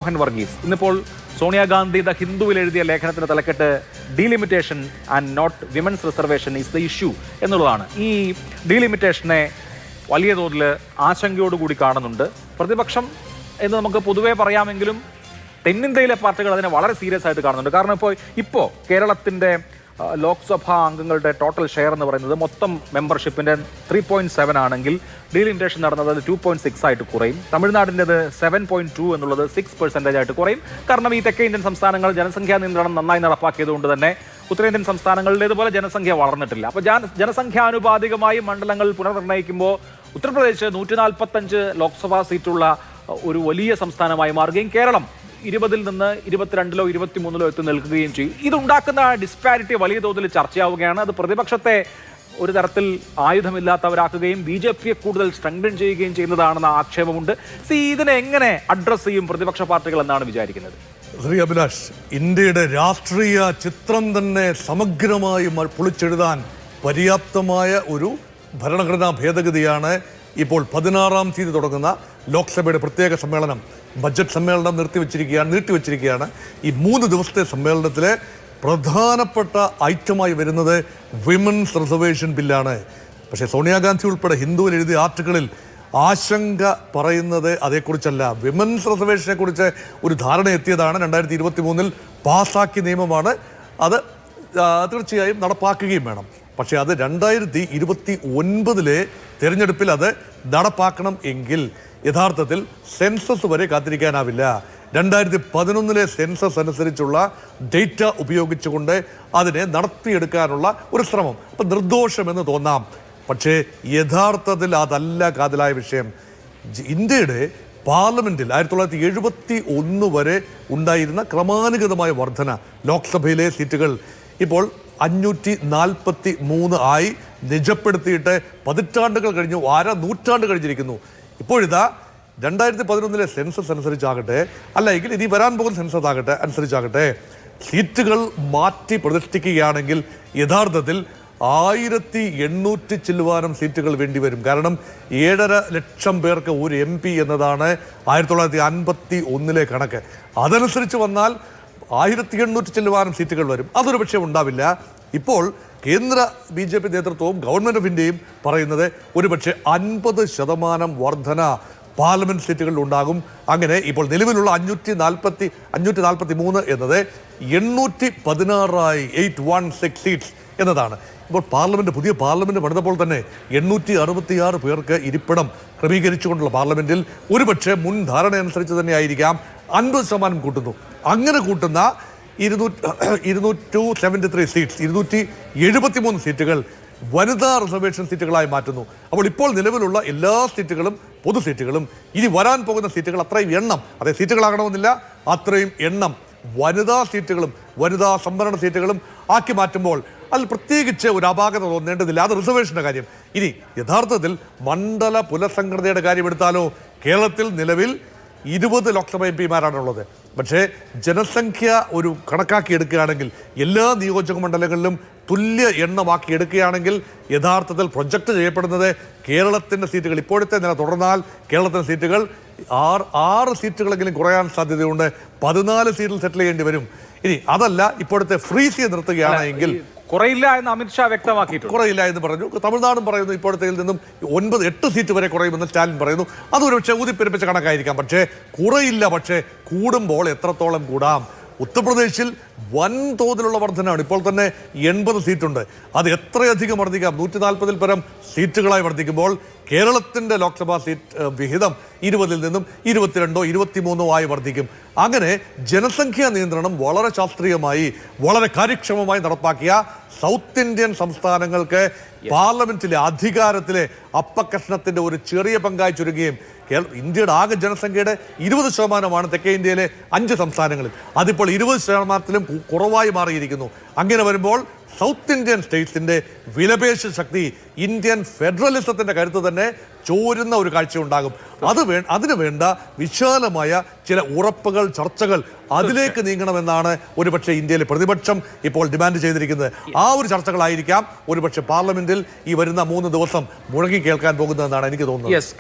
മോഹൻ വർഗീസ് ഇന്നിപ്പോൾ സോണിയാഗാന്ധി ദ ഹിന്ദുവിൽ എഴുതിയ ലേഖനത്തിന്റെ തലക്കെട്ട് delimitation and not women's reservation is the issue എന്നുള്ളതാണ്. ഈ ഡീലിമിറ്റേഷനെ വലിയ തോതിൽ ആശങ്കയോടുകൂടി കാണുന്നുണ്ട് പ്രതിപക്ഷം എന്ന് നമുക്ക് പൊതുവേ പറയാമെങ്കിലും തെന്നിന്ത്യയിലെ പാർട്ടികൾ അതിനെ വളരെ സീരിയസ് ആയിട്ട് കാണുന്നുണ്ട്. കാരണം ഇപ്പോൾ കേരളത്തിന്റെ ലോക്സഭാ അംഗങ്ങളുടെ ടോട്ടൽ ഷെയർ എന്ന് പറയുന്നത് മൊത്തം മെമ്പർഷിപ്പിന്റെ 3.7 ആണെങ്കിൽ ഡീലിമിറ്റേഷൻ നടന്നത് 2.6 ആയിട്ട് കുറയും. തമിഴ്നാടിൻ്റെത് 7.2 എന്നുള്ളത് 6% ആയിട്ട് കുറയും. കാരണം ഈ തെക്കേ ഇന്ത്യൻ സംസ്ഥാനങ്ങൾ ജനസംഖ്യാ നിയന്ത്രണം നന്നായി നടപ്പാക്കിയതുകൊണ്ട് തന്നെ ഉത്തരേന്ത്യൻ സംസ്ഥാനങ്ങളിലേതുപോലെ ജനസംഖ്യ വളർന്നിട്ടില്ല. അപ്പോൾ ജനസംഖ്യാനുപാതികമായി മണ്ഡലങ്ങൾ പുനർനിർണ്ണയിക്കുമ്പോൾ ഉത്തർപ്രദേശ് 145 ലോക്സഭാ സീറ്റുള്ള ഒരു വലിയ സംസ്ഥാനമായി മാറുകയും കേരളം 20-ൽ നിന്ന് 22-ലോ 23-ലോ എത്തി നിൽക്കുകയും ചെയ്യും. ഇതുണ്ടാക്കുന്ന ഡിസ്പാരിറ്റി വലിയ തോതിൽ ചർച്ചയാവുകയാണ്. അത് പ്രതിപക്ഷത്തെ ഒരു തരത്തിൽ ആയുധമില്ലാത്തവരാക്കുകയും BJP-യെ കൂടുതൽ സ്ട്രെങ്തൻ ചെയ്യുകയും ചെയ്യുന്നതാണെന്ന ആക്ഷേപമുണ്ട്. ഇതിനെ എങ്ങനെ അഡ്രസ് ചെയ്യും പ്രതിപക്ഷ പാർട്ടികൾ എന്നാണ് വിചാരിക്കുന്നത്? ശ്രീ അഭിലാഷ്, ഇന്ത്യയുടെ രാഷ്ട്രീയ ചിത്രം തന്നെ സമഗ്രമായി പൊളിച്ചെഴുതാൻ പര്യാപ്തമായ ഒരു ഭരണഘടനാ ഭേദഗതിയാണ് ഇപ്പോൾ 16-ാം തീയതി തുടങ്ങുന്ന ലോക്സഭയുടെ പ്രത്യേക സമ്മേളനം. ബജറ്റ് സമ്മേളനം നീട്ടിവെച്ചിരിക്കുകയാണ്. ഈ 3 ദിവസത്തെ സമ്മേളനത്തിലെ പ്രധാനപ്പെട്ട ഐറ്റമായി വരുന്നത് വിമൻസ് റിസർവേഷൻ ബില്ലാണ്. പക്ഷേ സോണിയാഗാന്ധി ഉൾപ്പെടെ ഹിന്ദുവിൽ എഴുതിയ ആർട്ടിക്കിളിൽ ആശങ്ക പറയുന്നത് അതേക്കുറിച്ചല്ല. വിമൻസ് റിസർവേഷനെ കുറിച്ച് ഒരു ധാരണ എത്തിയതാണ്. 2023-ൽ പാസ്സാക്കിയ നിയമമാണ്. അത് തീർച്ചയായും നടപ്പാക്കുകയും വേണം. പക്ഷേ അത് 2029-ലെ തെരഞ്ഞെടുപ്പിൽ അത് നടപ്പാക്കണം എങ്കിൽ യഥാർത്ഥത്തിൽ സെൻസസ് വരെ കാത്തിരിക്കാനാവില്ല. 2011-ലെ സെൻസസ് അനുസരിച്ചുള്ള ഡേറ്റ ഉപയോഗിച്ചുകൊണ്ട് അതിനെ നടത്തിയെടുക്കാനുള്ള ഒരു ശ്രമം. അപ്പം നിർദോഷമെന്ന് തോന്നാം, പക്ഷേ യഥാർത്ഥത്തിൽ അതല്ല കാതലായ വിഷയം. ഇന്ത്യയുടെ പാർലമെൻറ്റിൽ 1971 വരെ ഉണ്ടായിരുന്ന ക്രമാനുഗതമായ വർധന ലോക്സഭയിലെ സീറ്റുകൾ ഇപ്പോൾ 543 ആയി നിജപ്പെടുത്തിയിട്ട് പതിറ്റാണ്ടുകൾ കഴിഞ്ഞു, നൂറ്റാണ്ട് കഴിഞ്ഞിരിക്കുന്നു. ഇപ്പോഴിതാ 2011-ലെ സെൻസസ് അനുസരിച്ചാകട്ടെ, അല്ലെങ്കിൽ ഇനി വരാൻ പോകുന്ന സെൻസസ് അനുസരിച്ചാകട്ടെ സീറ്റുകൾ മാറ്റി പ്രതിഷ്ഠിക്കുകയാണെങ്കിൽ യഥാർത്ഥത്തിൽ 1800 ചില്ലുവാനം സീറ്റുകൾ വേണ്ടിവരും. കാരണം 7.5 ലക്ഷം പേർക്ക് ഒരു MP എന്നതാണ് 1951-ലെ കണക്ക്. അതനുസരിച്ച് വന്നാൽ 1800 ചില്ലുവാനം സീറ്റുകൾ വരും. അതൊരു പക്ഷേ ഉണ്ടാവില്ല. ഇപ്പോൾ കേന്ദ്ര BJP നേതൃത്വവും ഗവൺമെൻറ് ഓഫ് ഇന്ത്യയും പറയുന്നത് ഒരുപക്ഷെ 50% വർധന പാർലമെൻറ്റ് സീറ്റുകളിൽ ഉണ്ടാകും. അങ്ങനെ ഇപ്പോൾ നിലവിലുള്ള 543 എന്നത് 816 816 സീറ്റ്സ് എന്നതാണ്. ഇപ്പോൾ പുതിയ പാർലമെൻറ്റ് പണിതപ്പോൾ തന്നെ 866 പേർക്ക് ഇരിപ്പിടം ക്രമീകരിച്ചുകൊണ്ടുള്ള പാർലമെൻറ്റിൽ ഒരുപക്ഷെ മുൻ ധാരണ അനുസരിച്ച് തന്നെ ആയിരിക്കാം 50% കൂട്ടുന്നു. അങ്ങനെ കൂട്ടുന്ന 273 സീറ്റ്സ്, 273 സീറ്റുകൾ വനിതാ റിസർവേഷൻ സീറ്റുകളായി മാറ്റുന്നു. അപ്പോൾ ഇപ്പോൾ നിലവിലുള്ള എല്ലാ സീറ്റുകളും പൊതു സീറ്റുകളും ഇനി വരാൻ പോകുന്ന സീറ്റുകൾ അത്രയും എണ്ണം, അതേ സീറ്റുകളാകണമെന്നില്ല, അത്രയും എണ്ണം വനിതാ സീറ്റുകളും വനിതാ സംവരണ സീറ്റുകളും ആക്കി മാറ്റുമ്പോൾ അതിൽ പ്രത്യേകിച്ച് ഒരു അപാകത തോന്നേണ്ടതില്ല. അത് റിസർവേഷൻ്റെ കാര്യം. ഇനി യഥാർത്ഥത്തിൽ മണ്ഡല പുനഃസംഘടനയുടെ കാര്യം എടുത്താലോ, കേരളത്തിൽ നിലവിൽ 20 ലോക്സഭ MP-മാരാണുള്ളത്. പക്ഷേ ജനസംഖ്യ ഒരു കണക്കാക്കി എടുക്കുകയാണെങ്കിൽ എല്ലാ നിയോജക മണ്ഡലങ്ങളിലും തുല്യ എണ്ണമാക്കി എടുക്കുകയാണെങ്കിൽ യഥാർത്ഥത്തിൽ പ്രൊജക്റ്റ് ചെയ്യപ്പെടുന്നത് കേരളത്തിൻ്റെ സീറ്റുകൾ ഇപ്പോഴത്തെ നില തുടർന്നാൽ കേരളത്തിൻ്റെ സീറ്റുകൾ 6 സീറ്റുകളെങ്കിലും കുറയാൻ സാധ്യതയുണ്ട്. 14 സീറ്റിൽ സെറ്റിൽ ചെയ്യേണ്ടി വരും. ഇനി അതല്ല, ഇപ്പോഴത്തെ ഫ്രീസ് ചെയ്ത് നിർത്തുകയാണെങ്കിൽ കുറയില്ല എന്ന് അമിത്ഷാ വ്യക്തമാക്കിയിട്ടുണ്ട്. കുറയില്ല എന്ന് പറഞ്ഞു. തമിഴ്നാടും പറയുന്നു ഇപ്പോഴത്തേതിൽ നിന്നും 8 സീറ്റ് വരെ കുറയുമെന്ന് സ്റ്റാലിൻ പറയുന്നു. അതൊരു പക്ഷേ ഊതിപ്പെരുപ്പിച്ച കണക്കായിരിക്കാം. പക്ഷേ കുറയില്ല. പക്ഷേ കൂടുമ്പോൾ എത്രത്തോളം കൂടാം? ഉത്തർപ്രദേശിൽ വൻതോതിലുള്ള വർധനയാണ്. ഇപ്പോൾ തന്നെ 80 സീറ്റുണ്ട്. അത് എത്രയധികം വർദ്ധിക്കാം? 140-ൽ പരം സീറ്റുകളായി വർദ്ധിക്കുമ്പോൾ കേരളത്തിൻ്റെ ലോക്സഭാ സീറ്റ് വിഹിതം 20-ൽ നിന്നും 22-ഓ 23-ഓ ആയി വർദ്ധിക്കും. അങ്ങനെ ജനസംഖ്യാ നിയന്ത്രണം വളരെ ശാസ്ത്രീയമായി വളരെ കാര്യക്ഷമമായി നടപ്പാക്കിയ സൗത്ത് ഇന്ത്യൻ സംസ്ഥാനങ്ങൾക്ക് പാർലമെന്റിലെ അധികാരത്തിലെ അപ്പകഷ്ണത്തിന്റെ ഒരു ചെറിയ പങ്കായി ചുരുങ്ങുകയും ഇന്ത്യയുടെ ആകെ ജനസംഖ്യയുടെ 20% തെക്കേ ഇന്ത്യയിലെ 5 സംസ്ഥാനങ്ങളിൽ. അതിപ്പോൾ 20%-ത്തിലും കുറവായി മാറിയിരിക്കുന്നു. അങ്ങനെ വരുമ്പോൾ സൗത്ത് ഇന്ത്യൻ സ്റ്റേറ്റ്സിൻ്റെ വിലപേശ ശക്തി, ഇന്ത്യൻ ഫെഡറലിസത്തിൻ്റെ കരുത്ത് തന്നെ ചോരുന്ന ഒരു കാഴ്ച ഉണ്ടാകും. അതിനു വേണ്ട വിശാലമായ ചില ഉറപ്പുകൾ, ചർച്ചകൾ അതിലേക്ക് നീങ്ങണമെന്നാണ് ഒരുപക്ഷെ ഇന്ത്യയിലെ പ്രതിപക്ഷം ഇപ്പോൾ ഡിമാൻഡ് ചെയ്തിരിക്കുന്നത്. ആ ഒരു ചർച്ചകളായിരിക്കാം ഒരുപക്ഷെ പാർലമെന്റിൽ ഈ വരുന്ന 3 ദിവസം മുഴങ്ങി കേൾക്കാൻ പോകുന്നതെന്നാണ് എനിക്ക് തോന്നുന്നത്.